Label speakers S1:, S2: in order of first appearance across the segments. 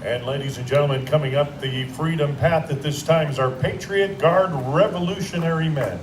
S1: And ladies and gentlemen, coming up the Freedom Path at this time is our Patriot Guard Revolutionary Men.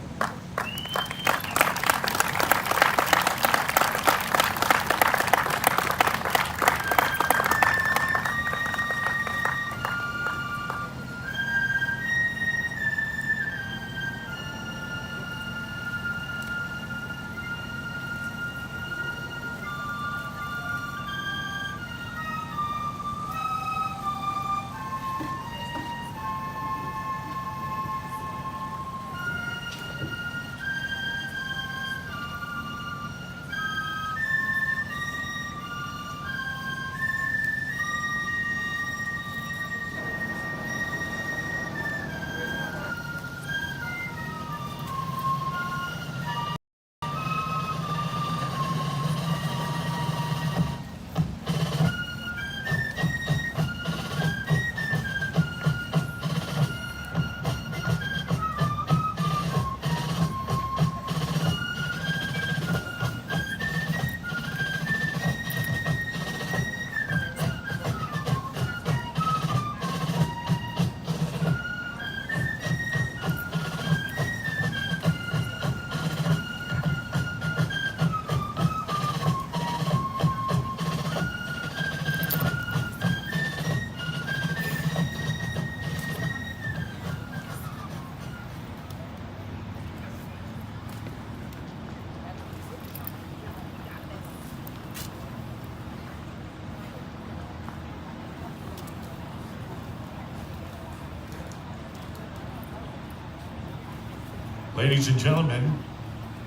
S1: Ladies and gentlemen,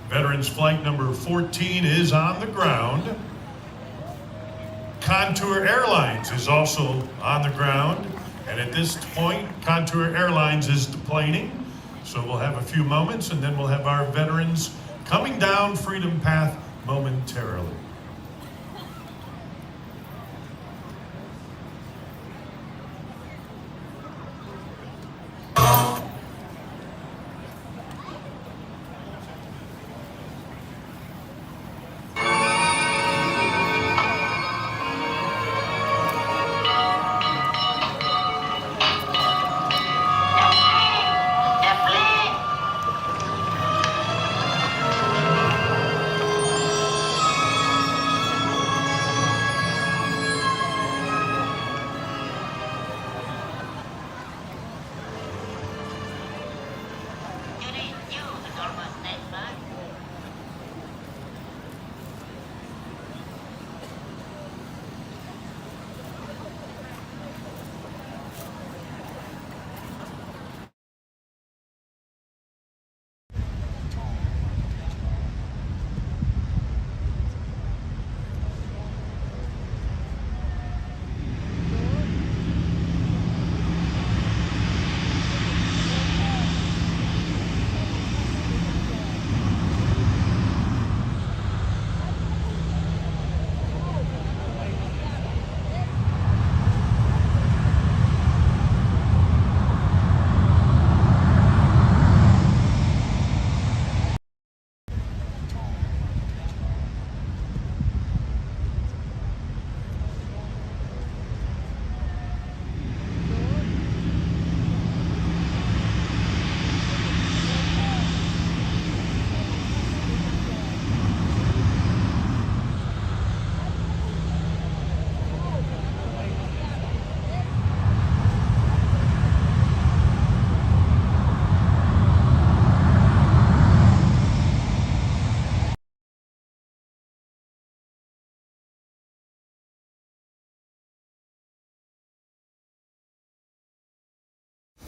S1: Veterans Flight number 14 is on the ground. Contour Airlines is also on the ground. And at this point, Contour Airlines is deplaning. So we'll have a few moments and then we'll have our veterans coming down Freedom Path momentarily.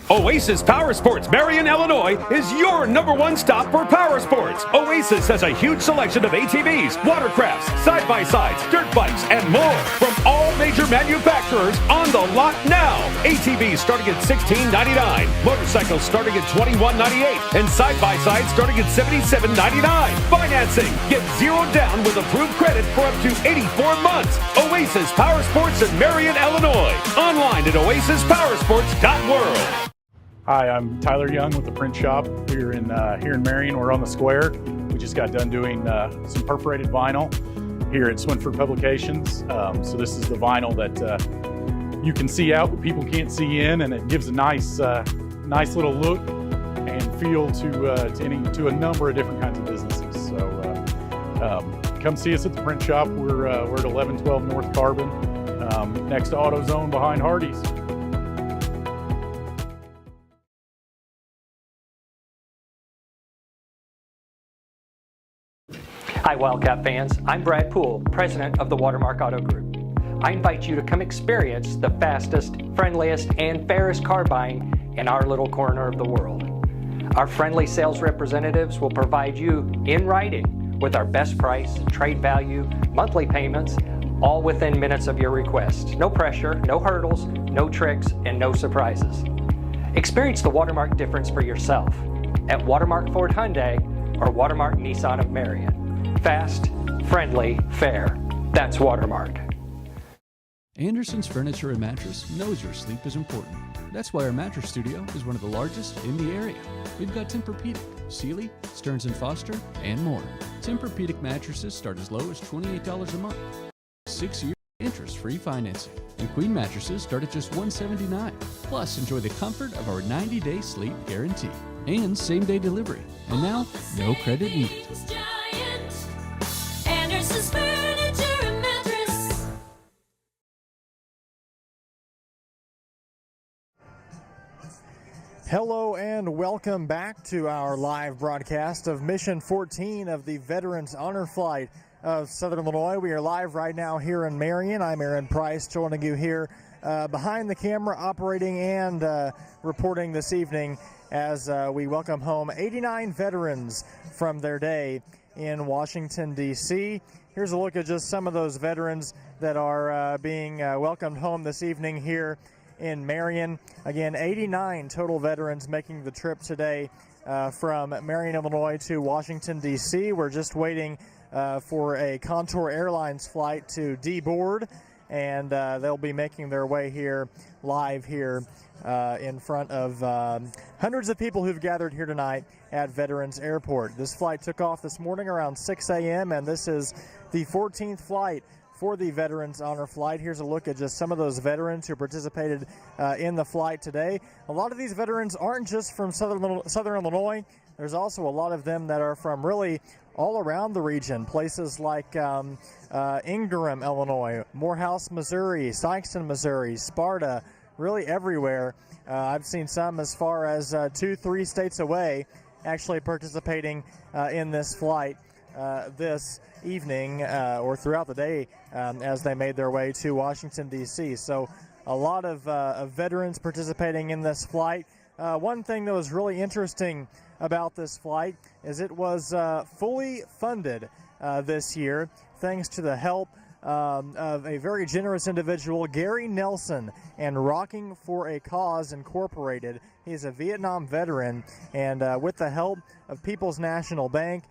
S2: Oasis Power Sports, Marion, Illinois, is your #1 stop for power sports. Oasis has a huge selection of ATVs, watercrafts, side-by-sides, dirt bikes, and more from all major manufacturers on the lot now. ATVs starting at $16.99, motorcycles starting at $21.98, and side-by-sides starting at $77.99. Financing, get 0 down with approved credit for up to 84 months. Oasis Power Sports in Marion, Illinois. Online at oasispowersports.world.
S3: Hi, I'm Tyler Young with the print shop here in Marion. We're on the square. We just got done doing some perforated vinyl here at Swinford Publications. So this is the vinyl that you can see out, but people can't see in, and it gives a nice little look and feel to a number of different kinds of businesses. So come see us at the print shop. We're at 1112 North Carbon, next to AutoZone behind Hardee's.
S4: Hi Wildcat fans, I'm Brad Poole, president of the Watermark Auto Group. I invite you to come experience the fastest, friendliest, and fairest car buying in our little corner of the world. Our friendly sales representatives will provide you in writing with our best price, trade value, monthly payments, all within minutes of your request. No pressure, no hurdles, no tricks, and no surprises. Experience the Watermark difference for yourself at Watermark Ford Hyundai or Watermark Nissan of Marion. Fast, friendly, fair. That's Watermark.
S5: Anderson's Furniture and Mattress knows your sleep is important. That's why our mattress studio is one of the largest in the area. We've got Tempur-Pedic, Sealy, Stearns & Foster, and more. Tempur-Pedic mattresses start as low as $28 a month. 6-year interest-free financing. And Queen mattresses start at just $179. Plus, enjoy the comfort of our 90-day sleep guarantee. And same-day delivery. And now, no credit needed.
S6: Anderson's Furniture and Mattress.
S7: Hello and welcome back to our live broadcast of Mission 14 of the Veterans Honor Flight of Southern Illinois. We are live right now here in Marion. I'm Aaron Price, joining you here behind the camera, operating and reporting this evening as we welcome home 89 veterans from their day in Washington, D.C. Here's a look at just some of those veterans that are being welcomed home this evening here in Marion. Again, 89 total veterans making the trip today from Marion, Illinois to Washington, D.C. We're just waiting for a Contour Airlines flight to deboard, and they'll be making their way here live here in front of hundreds of people who've gathered here tonight at Veterans Airport. This flight took off this morning around 6 a.m. and this is the 14th flight for the Veterans Honor Flight. Here's a look at just some of those veterans who participated in the flight today. A lot of these veterans aren't just from Southern Illinois. There's also a lot of them that are from really all around the region, places like Ingram, Illinois, Morehouse, Missouri, Sikeston, Missouri, Sparta, really everywhere. I've seen some as far as 2-3 states away actually participating in this flight this evening or throughout the day as they made their way to Washington, D.C. So a lot of veterans participating in this flight. One thing that was really interesting about this flight is it was fully funded this year thanks to the help of a very generous individual, Gary Nelson, and Rocking for a Cause Incorporated. He's a Vietnam veteran, and with the help of People's National Bank,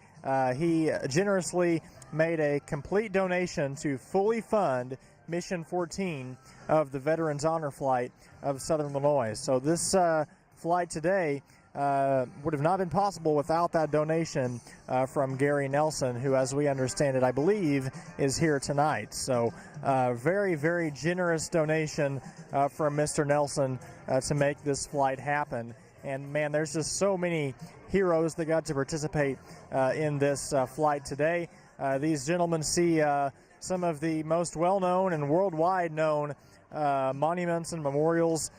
S7: he generously made a complete donation to fully fund Mission 14 of the Veterans Honor Flight of Southern Illinois. So this flight today would have not been possible without that donation from Gary Nelson, who, as we understand it, I believe, is here tonight. So very, very generous donation from Mr. Nelson to make this flight happen. And, man, there's just so many heroes that got to participate in this flight today. These gentlemen see some of the most well-known and worldwide known monuments and memorials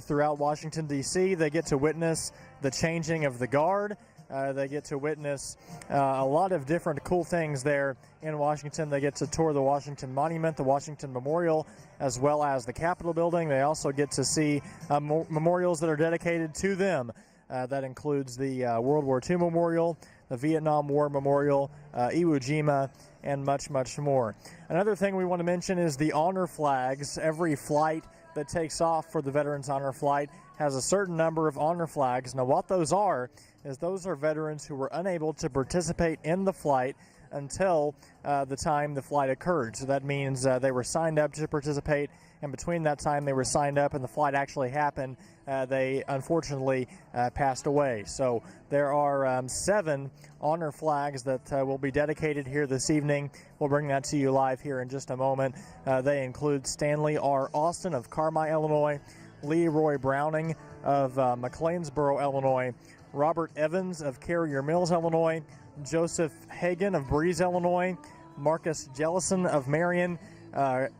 S7: throughout Washington, D.C. They get to witness the changing of the guard. They get to witness a lot of different cool things there in Washington. They get to tour the Washington Monument, the Washington Memorial, as well as the Capitol Building. They also get to see memorials that are dedicated to them. That includes the World War II Memorial, the Vietnam War Memorial, Iwo Jima, and much, much more. Another thing we want to mention is the honor flags. Every flight that takes off for the Veterans Honor Flight has a certain number of honor flags. Now, what those are is those are veterans who were unable to participate in the flight until the time the flight occurred. So that means they were signed up to participate, and between that time they were signed up and the flight actually happened, they unfortunately passed away. So there are 7 honor flags that will be dedicated here this evening. We'll bring that to you live here in just a moment. They include Stanley R. Austin of Carmi, Illinois, Leroy Browning of McLeansboro, Illinois, Robert Evans of Carrier Mills, Illinois, Joseph Hagan of Breeze, Illinois, Marcus Jellison of Marion,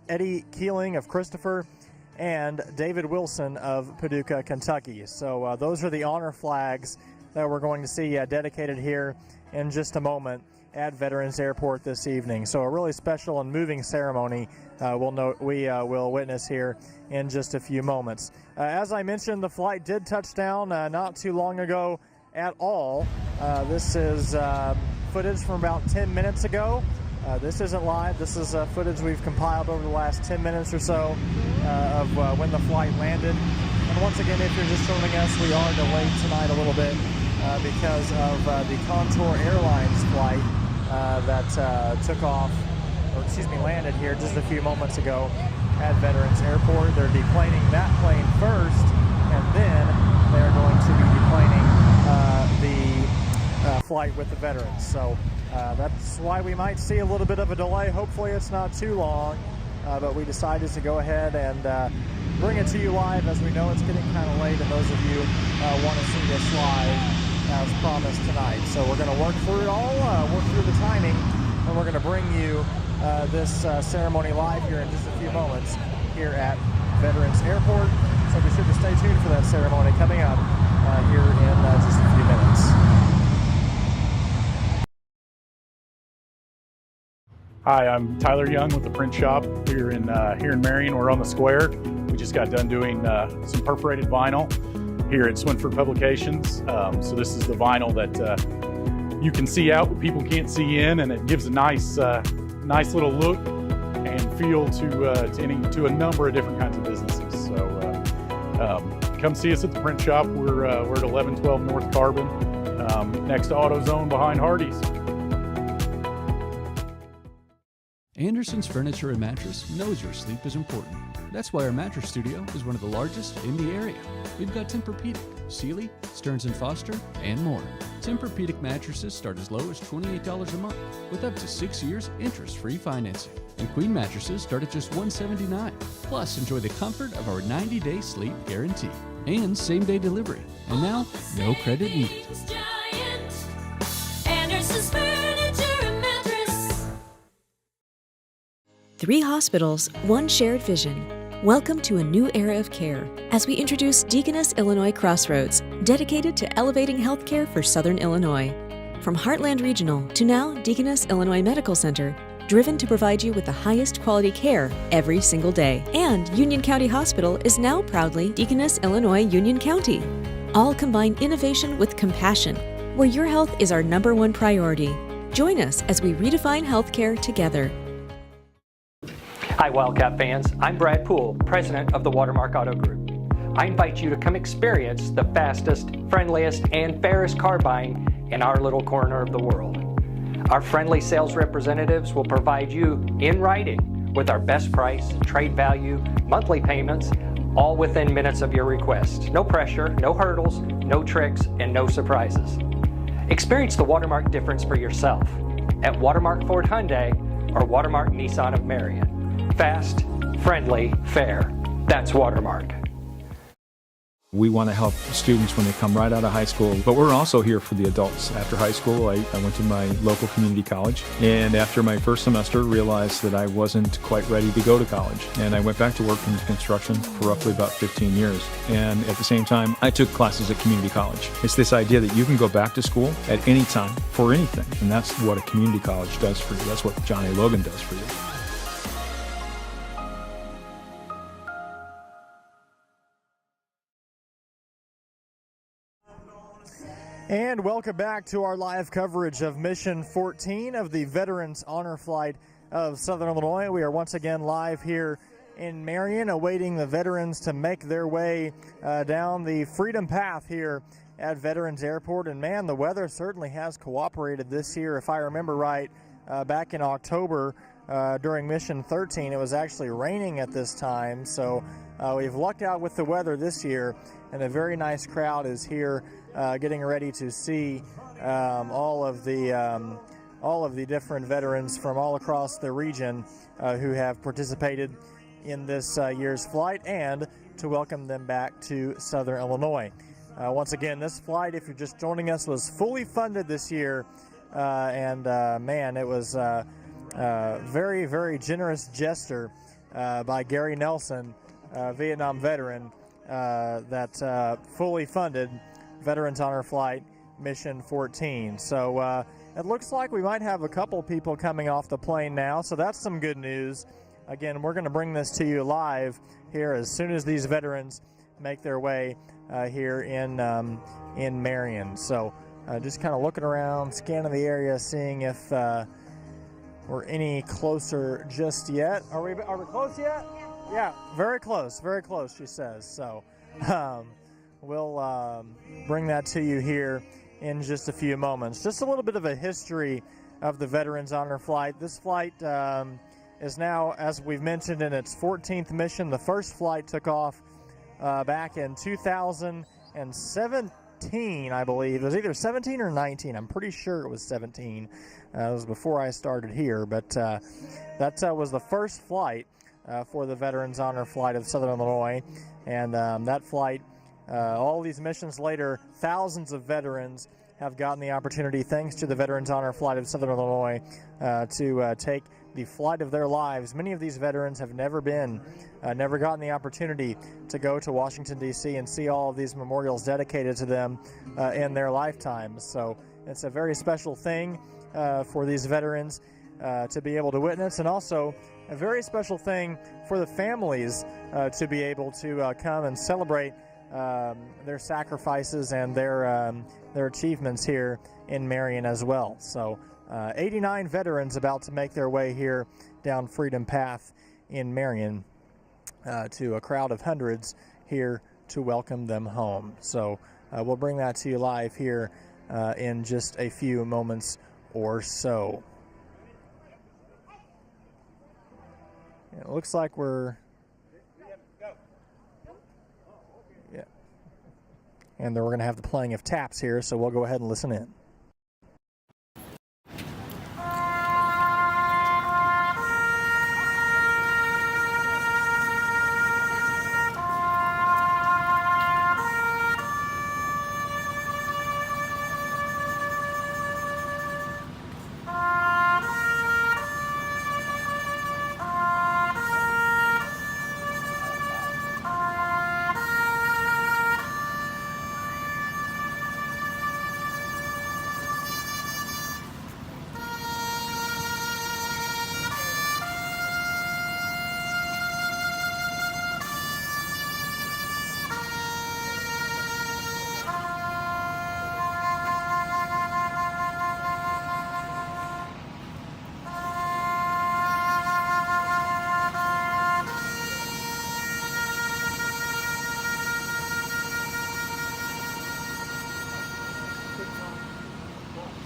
S7: Eddie Keeling of Christopher, and David Wilson of Paducah, Kentucky. So those are the honor flags that we're going to see dedicated here in just a moment at Veterans Airport this evening. So a really special and moving ceremony we will witness here in just a few moments. As I mentioned, the flight did touch down not too long ago at all. This is footage from about 10 minutes ago. This isn't live. This is footage we've compiled over the last 10 minutes or so of when the flight landed. And once again, if you're just joining us, we are delayed tonight a little bit because of the Contour Airlines flight that landed here just a few moments ago at Veterans Airport. They're deplaning that plane first, and then they're going to be deplaning the flight with the veterans. So that's why we might see a little bit of a delay. Hopefully it's not too long, but we decided to go ahead and bring it to you live, as we know it's getting kind of late, and those of you want to see this live as promised tonight. So we're going to work through it all, work through the timing, and we're going to bring you this ceremony live here in just a few moments here at Veterans Airport. So be sure to stay tuned for that ceremony coming up here in just a few minutes.
S3: Hi, I'm Tyler Young with the print shop here in Marion. We're on the square. We just got done doing some perforated vinyl here at Swinford Publications. So this is the vinyl that you can see out, but people can't see in, and it gives a nice little look and feel to a number of different kinds of businesses. So come see us at the print shop. We're at 1112 North Carbon, next to AutoZone behind Hardee's.
S5: Anderson's Furniture and Mattress knows your sleep is important. That's why our mattress studio is one of the largest in the area. We've got Tempur-Pedic, Sealy, Stearns & Foster, and more. Tempur-Pedic mattresses start as low as $28 a month with up to 6 years interest-free financing. And Queen mattresses start at just $179. Plus, enjoy the comfort of our 90-day sleep guarantee and same-day delivery. And now, no credit needed.
S6: Giant. Anderson's Furniture and Mattress.
S8: 3 hospitals, 1 shared vision. Welcome to a new era of care as we introduce Deaconess Illinois Crossroads, dedicated to elevating healthcare for Southern Illinois. From Heartland Regional to now Deaconess Illinois Medical Center, driven to provide you with the highest quality care every single day. And Union County Hospital is now proudly Deaconess Illinois Union County. All combine innovation with compassion, where your health is our #1 priority. Join us as we redefine healthcare together.
S4: Hi Wildcat fans, I'm Brad Poole, president of the Watermark Auto Group. I invite you to come experience the fastest, friendliest, and fairest car buying in our little corner of the world. Our friendly sales representatives will provide you in writing with our best price, trade value, monthly payments, all within minutes of your request. No pressure, no hurdles, no tricks, and no surprises. Experience the Watermark difference for yourself at Watermark Ford Hyundai or Watermark Nissan of Marion. Fast, friendly, fair. That's Watermark.
S9: We want to help students when they come right out of high school, but we're also here for the adults. After high school, I went to my local community college, and after my first semester, realized that I wasn't quite ready to go to college. And I went back to work in construction for roughly about 15 years. And at the same time, I took classes at community college. It's this idea that you can go back to school at any time for anything, and that's what a community college does for you. That's what John A. Logan does for you.
S7: And welcome back to our live coverage of Mission 14 of the Veterans Honor Flight of Southern Illinois. We are once again live here in Marion, awaiting the veterans to make their way down the Freedom Path here at Veterans Airport. And man, the weather certainly has cooperated this year. If I remember right, back in October during Mission 13. It was actually raining at this time, so we've lucked out with the weather this year, and a very nice crowd is here getting ready to see all of the different veterans from all across the region who have participated in this year's flight, and to welcome them back to Southern Illinois. Once again, this flight, if you're just joining us, was fully funded this year, and man, it was very, very generous gesture by Gary Nelson, Vietnam veteran, that fully funded Veterans Honor Flight Mission 14. So it looks like we might have a couple people coming off the plane now, so that's some good news. Again, we're going to bring this to you live here as soon as these veterans make their way here in Marion. So just kind of looking around, scanning the area, seeing if we're any closer just yet. Are we close yet? Yeah, very close, she says. So we'll bring that to you here in just a few moments. Just a little bit of a history of the Veterans Honor Flight. This flight is now, as we've mentioned, in its 14th mission. The first flight took off back in 2017, I believe. It was either 17 or 19. I'm pretty sure it was 17. It was before I started here, but that was the first flight for the Veterans Honor Flight of Southern Illinois. And that flight, all these missions later, thousands of veterans have gotten the opportunity, thanks to the Veterans Honor Flight of Southern Illinois, to take the flight of their lives. Many of these veterans have never gotten the opportunity to go to Washington, D.C. and see all of these memorials dedicated to them in their lifetimes. So it's a very special thing for these veterans to be able to witness, and also a very special thing for the families to be able to come and celebrate their sacrifices and their achievements here in Marion as well. So 89 veterans about to make their way here down Freedom Path in Marion to a crowd of hundreds here to welcome them home. So we'll bring that to you live here in just a few moments or so. It looks like we're... Yeah. And then we're going to have the playing of taps here, so we'll go ahead and listen in.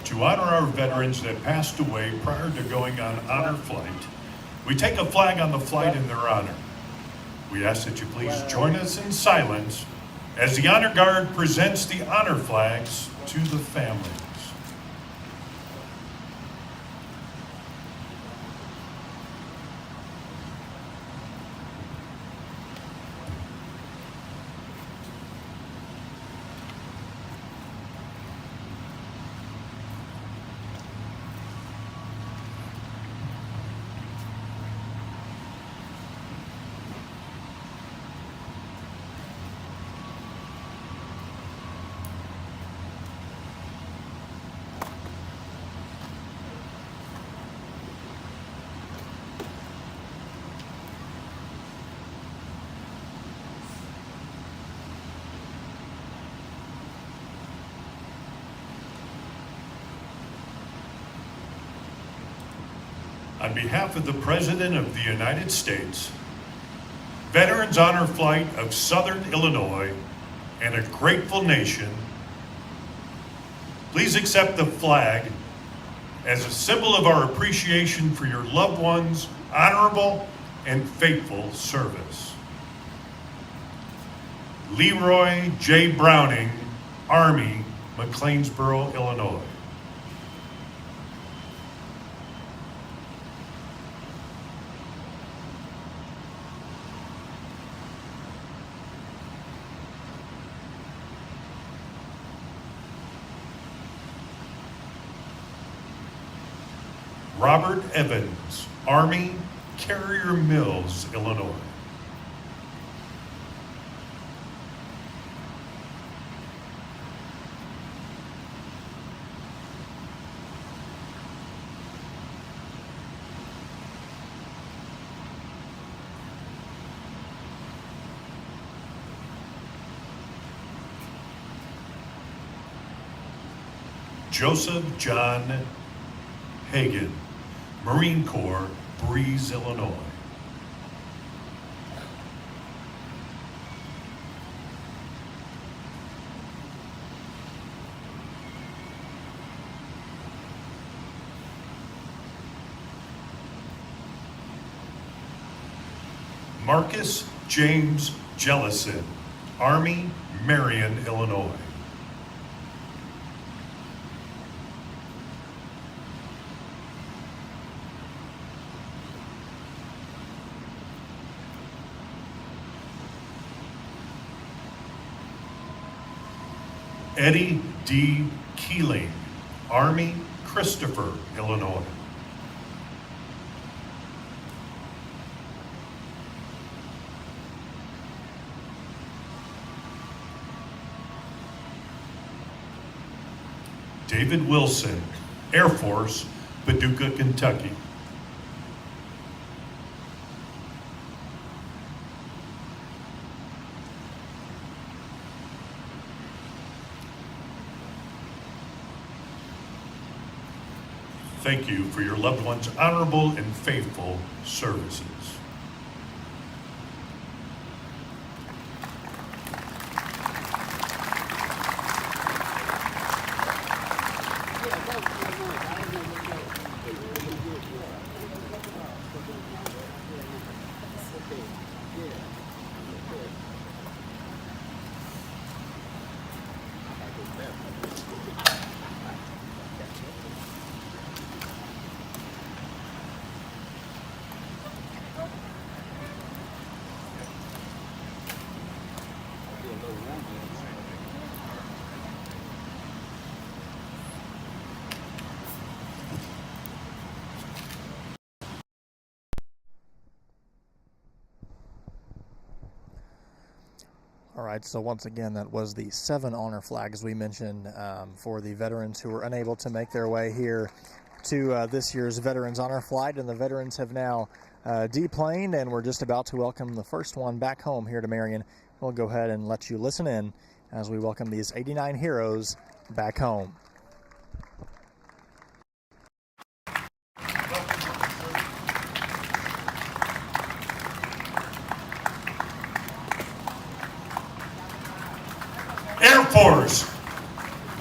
S1: To honor our veterans that passed away prior to going on honor flight, we take a flag on the flight in their honor. We ask that you please join us in silence as the Honor Guard presents the honor flags to the families. On behalf of the President of the United States, Veterans Honor Flight of Southern Illinois, and a grateful nation, please accept the flag as a symbol of our appreciation for your loved ones' honorable and faithful service. Leroy J. Browning, Army, McLeansboro, Illinois. Robert Evans, Army, Carrier Mills, Illinois. Joseph John Hagan, Marine Corps, Breeze, Illinois. Marcus James Jellison, Army, Marion, Illinois. Eddie D. Keeling, Army, Christopher, Illinois. David Wilson, Air Force, Paducah, Kentucky. Thank you for your loved ones' honorable and faithful services.
S7: All right, so once again, that was the 7 honor flags we mentioned for the veterans who were unable to make their way here to this year's Veterans Honor Flight, and the veterans have now deplaned, and we're just about to welcome the first one back home here to Marion. We'll go ahead and let you listen in as we welcome these 89 heroes back home.
S1: Air Force,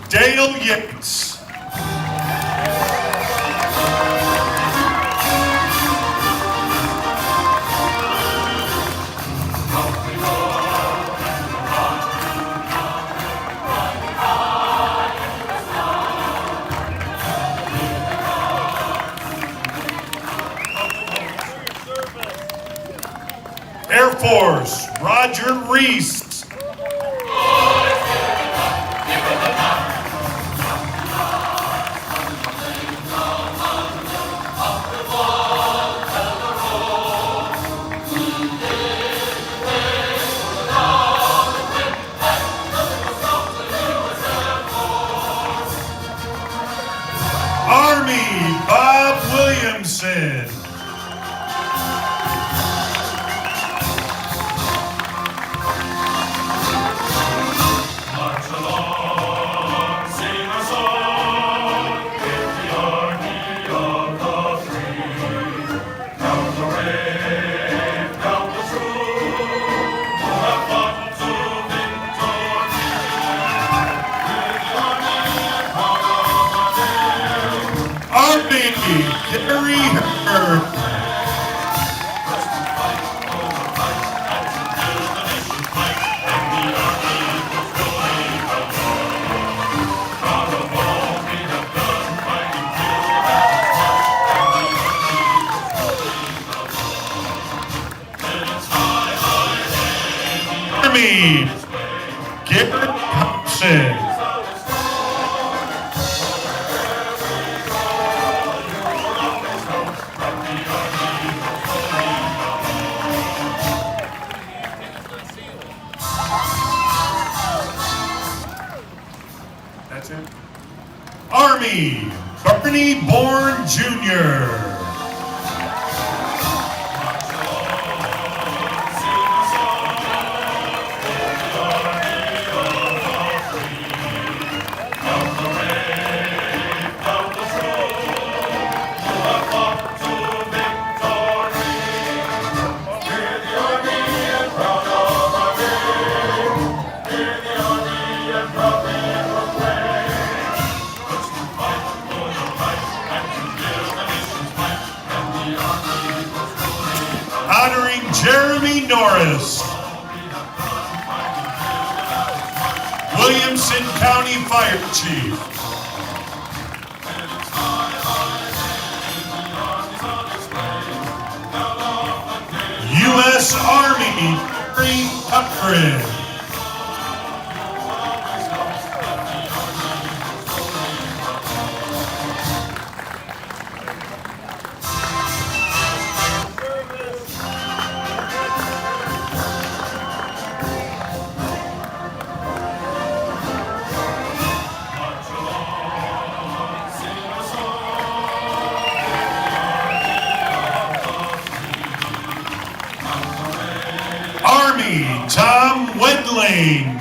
S1: Dale Yates. Air Force, Roger Reese. Army, Bob Williamson. Army, Garrett Thompson. That's it. Army, Bernie Bourne Jr. Honoring Jeremy Norris, Williamson County Fire Chief. U.S. Army, Harry Upgren. Army, Tom Wedling.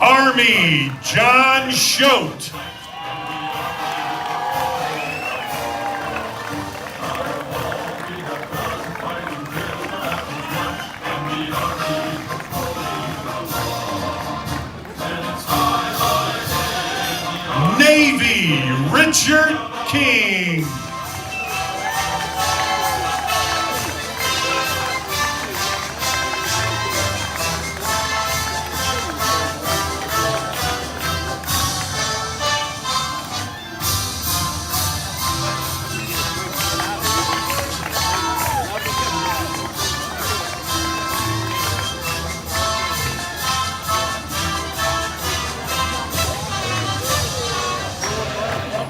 S1: Army, John Schote. Navy, Richard King.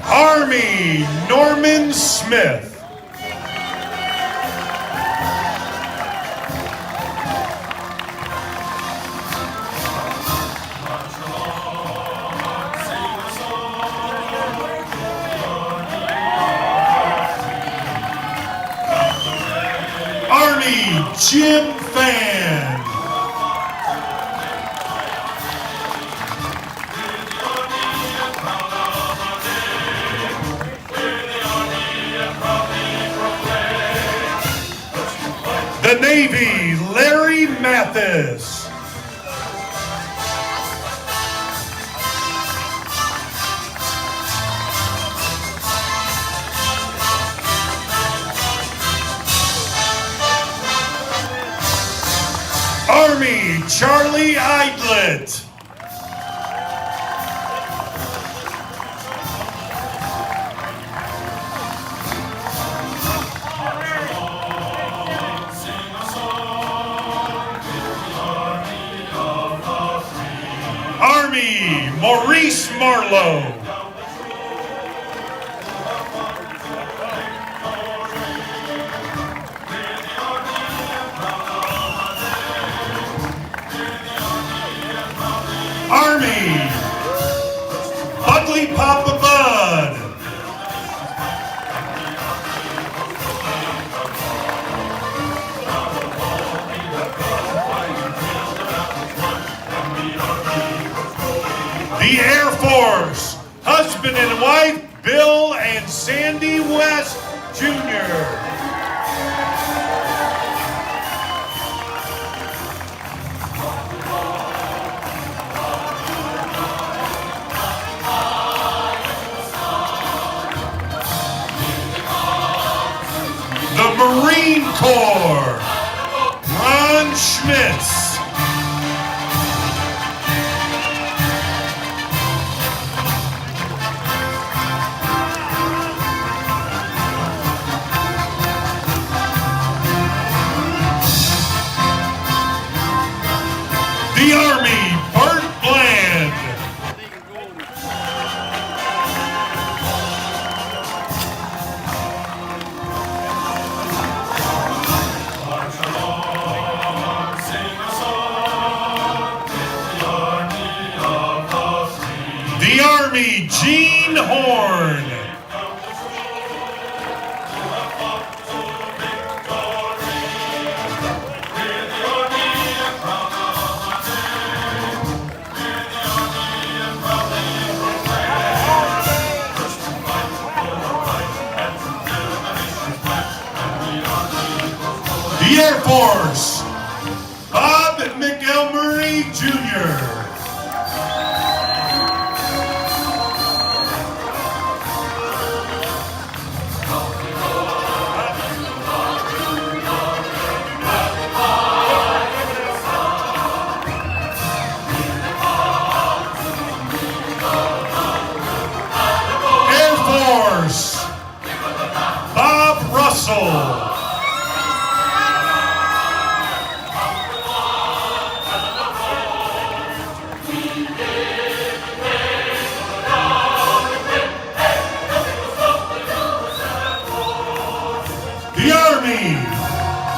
S1: Army, Norman Smith. Army, Jim Fan. The Navy, Larry Mathis. Army, Charlie Eidlet. Army, Maurice Marlowe. Army, Buckley Papa Bud. The Air Force, husband and wife, Bill and Sandy West, Jr. The Marine Corps, Ron Schmitz. The Army, Bert Bland. The Army, Gene Horn. The Air Force, Bob McElmurray Jr. Air Force, Bob Russell. The Army,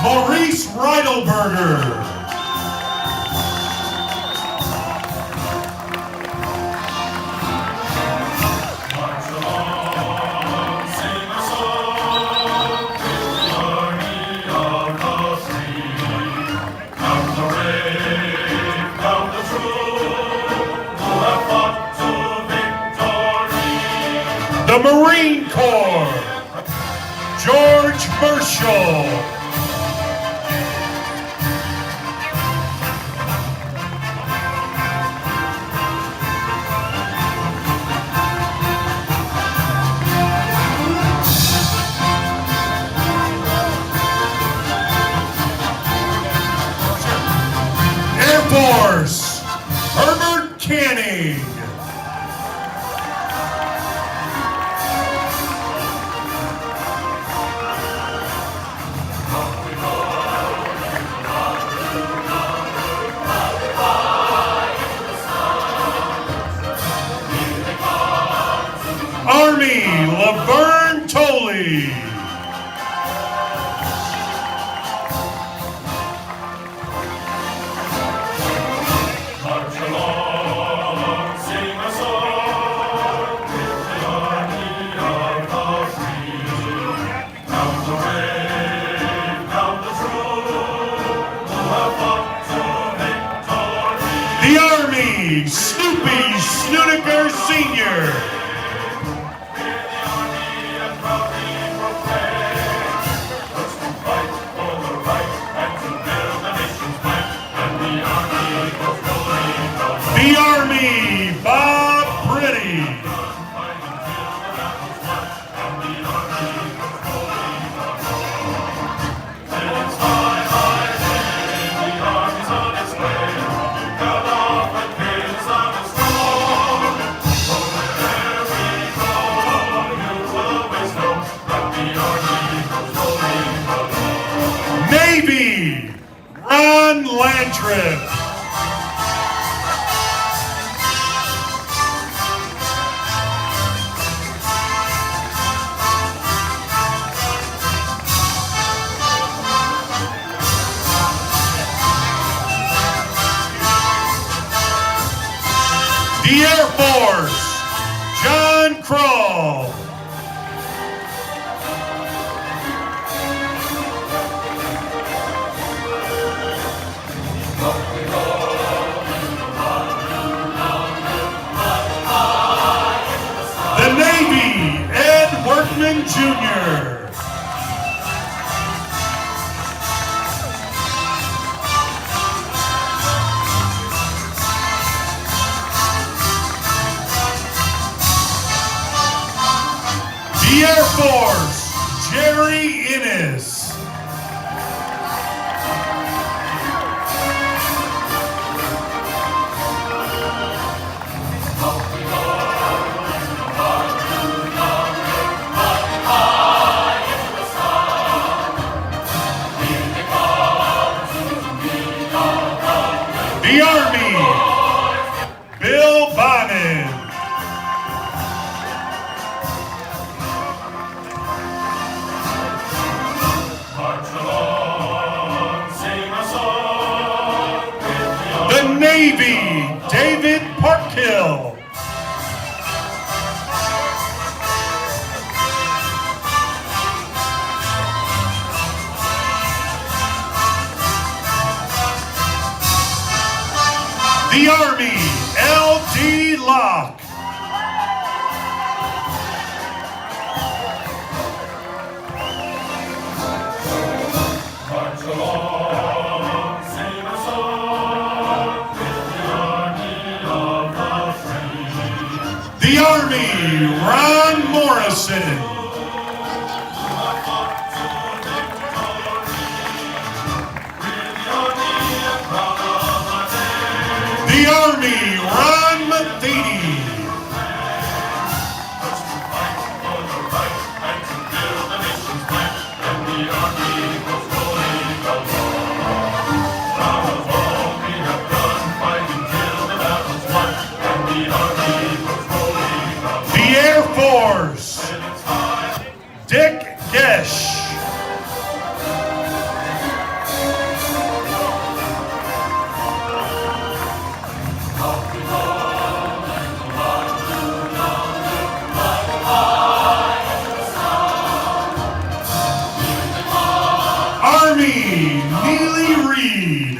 S1: Maurice Reidelberger. The Marine Corps, George Marshall. Air Force, Herbert Canning. Army, Laverne Tolley. The Army, Snoopy Snoonaker Sr. The Army, Bob Pretty. Navy, Ron Landrip. The Air Force, John Kroll. The Navy, Ed Workman Jr. The Air Force, Jerry Innes. The Army, Navy, David Parkhill. The Army, L.D. Locke. The Army, Ron Morrison. The Army, Ron Matheny. The Air Force, Dick Gesh. Army, Neely Reed.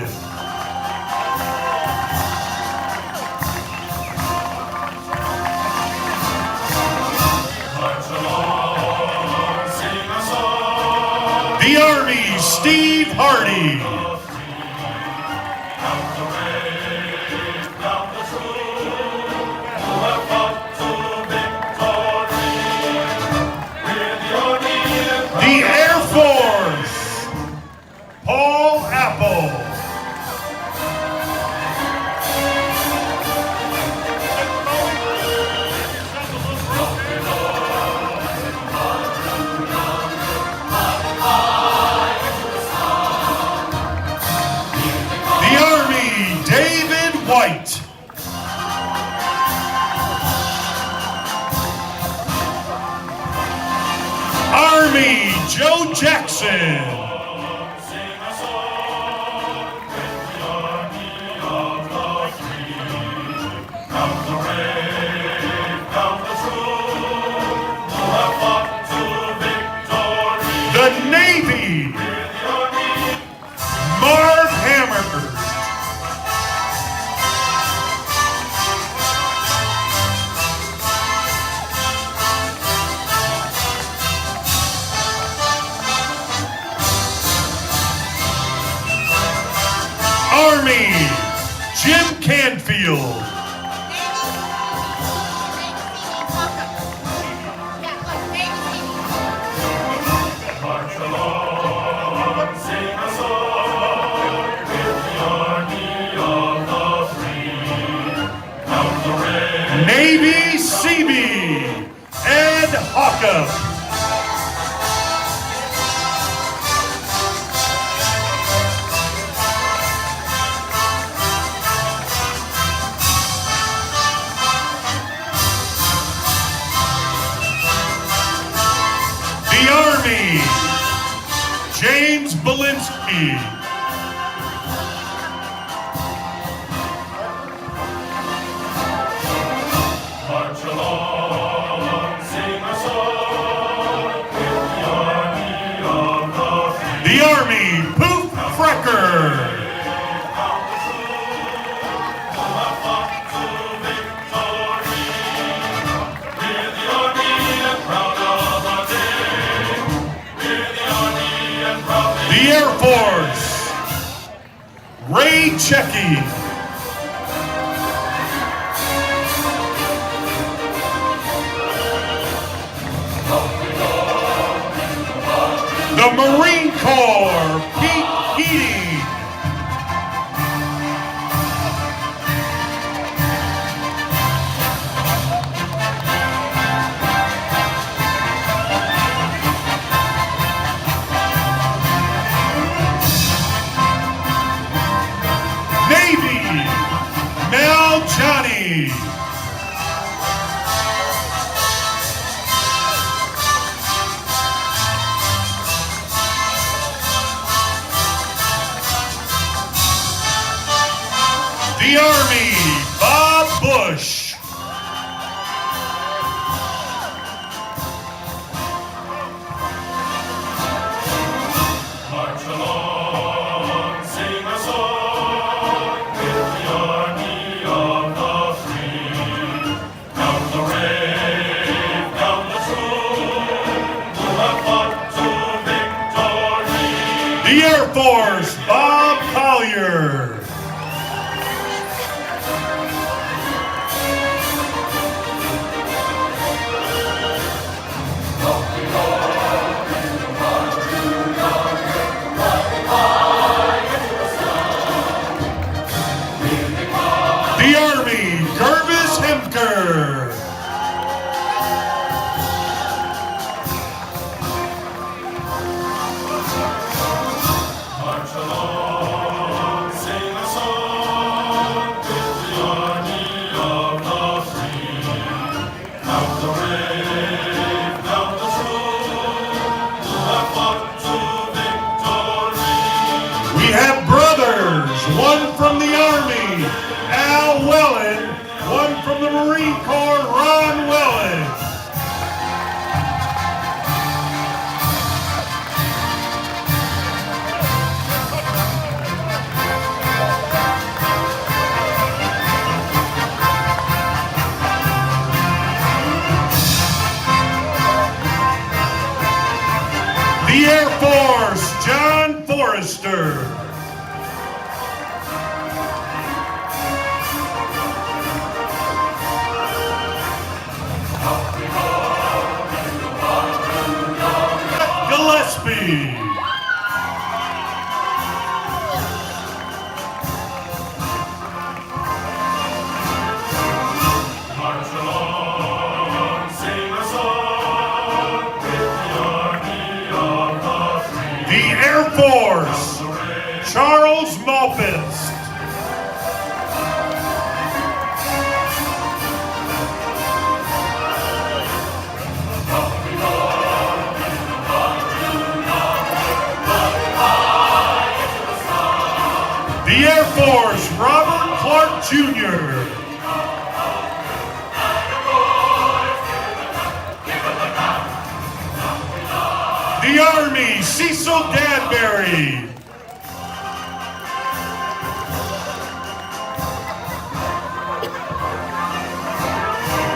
S1: The Army, Steve Hardy. The Air Force, Paul Apple. The Army, David White. Army, Joe Jackson. The Navy, Marv Hammer. Army, Jim Canfield. Navy Seabee, Ed Hockup. The Army, James Belinsky. The Army, Poof Frecker. The Air Force, Ray Checky. The Marine Corps, Pete Keating. Navy, Mel Johnny. The Army, Bob Bush. March along, sing a song with the army of the free. Down the brave, down the true, who have fought to victory. The Air Force, Bob Collier. The Army, Gervis Hemker. March along, sing a song with the army of the free. Down the brave, down the true, who have fought to victory. We have brothers, one from the Army, Al Wellen, one from the Marine Corps, Ron Wellen. The Air Force, John Forrester. Gillespie. March along, sing a song with the army of the free. The Air Force, Charles Malpitz. The Air Force, Robert Clark Jr. The Army, Cecil Gadbury.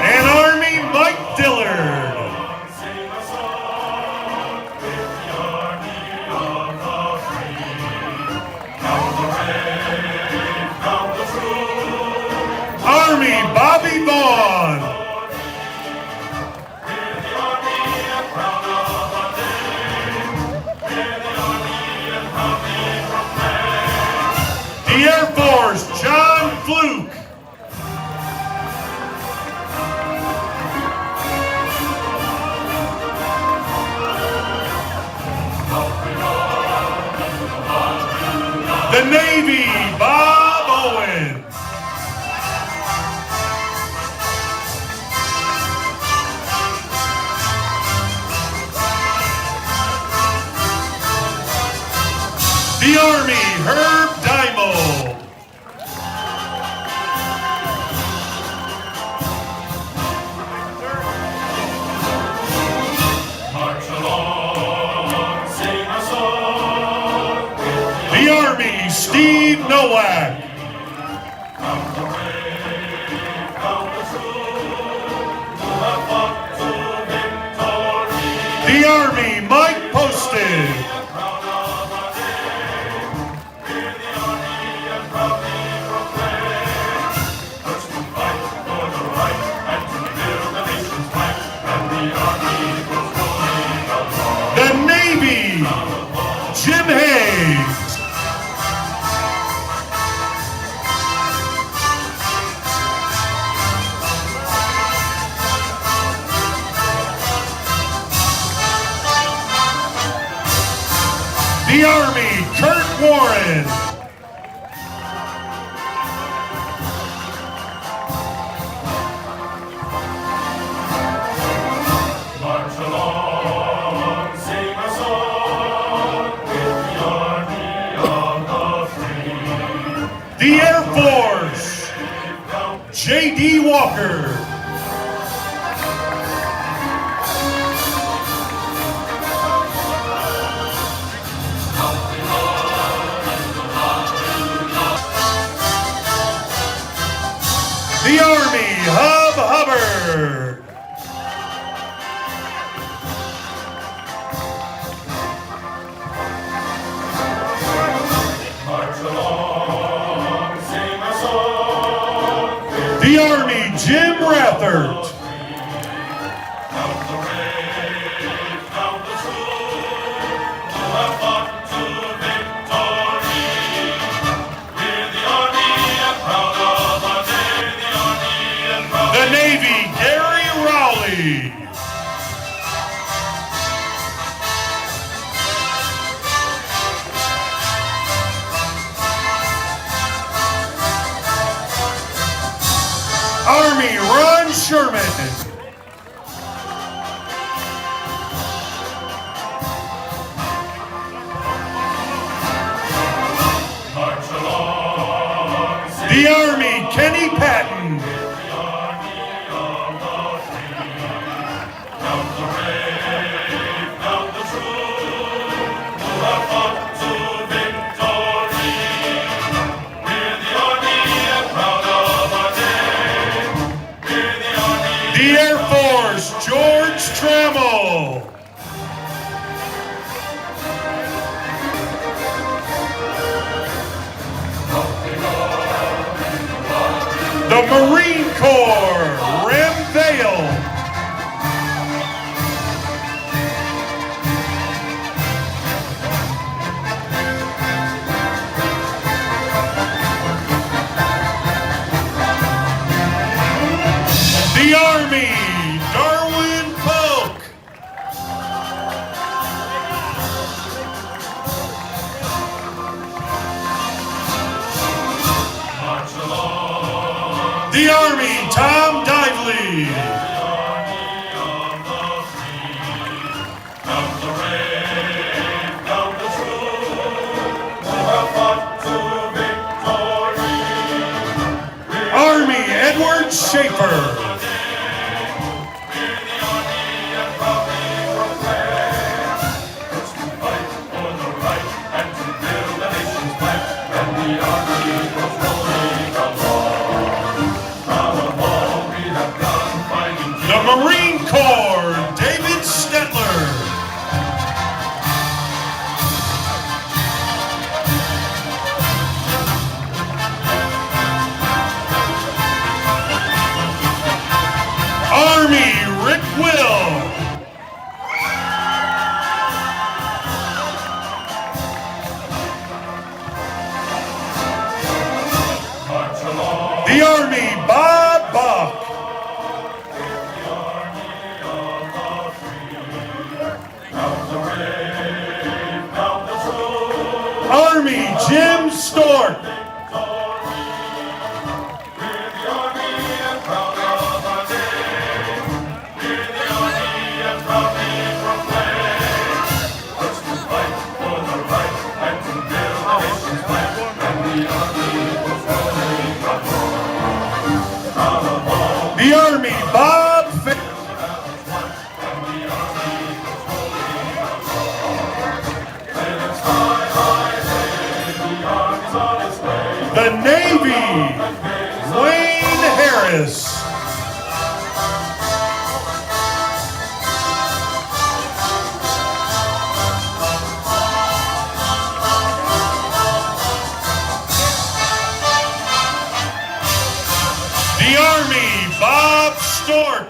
S1: And Army, Mike Dillard. Army, Bobby Vaughn. The Air Force, John Fluke. The Navy, Bob Owens. The Army, Herb Dymo. March along, sing a song. The Army, Steve Nowak. Come the brave, come the true, who have fought to victory. The Army, Mike Posted. The Navy, Jim Hayes. The Army, Kurt Warren. March along, sing a song with the army of the free. The Air Force, J.D. Walker. The Army Hub Hubbard. The Army Jim Rathert. The Navy Gary Rowley. Army Ron Sherman. The Army Kenny Patton. The Air Force George Trammell. The Marine Corps Rem Vale. The Army Darwin Polk. The Army Tom Dively. Army Edward Schaefer. The Marine Corps, David Stetler. Army, Rick Will. The Army, Bob Bach. Army, Jim Stork. The Army, Bob The Navy, Wayne Harris. The Army, Bob Stork.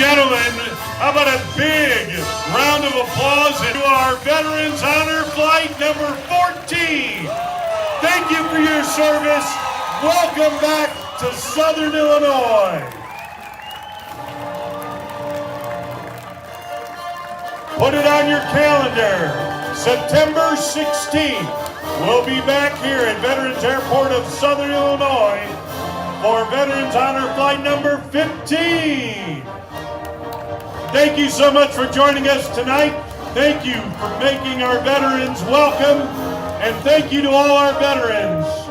S1: gentlemen, how about a big round of applause to our Veterans Honor Flight number 14. Thank you for your service. Welcome back to Southern Illinois. Put it on your calendar. September 16th, we'll be back here at Veterans Airport of Southern Illinois for Veterans Honor Flight number 15. Thank you so much for joining us tonight. Thank you for making our veterans welcome, and thank you to all our veterans.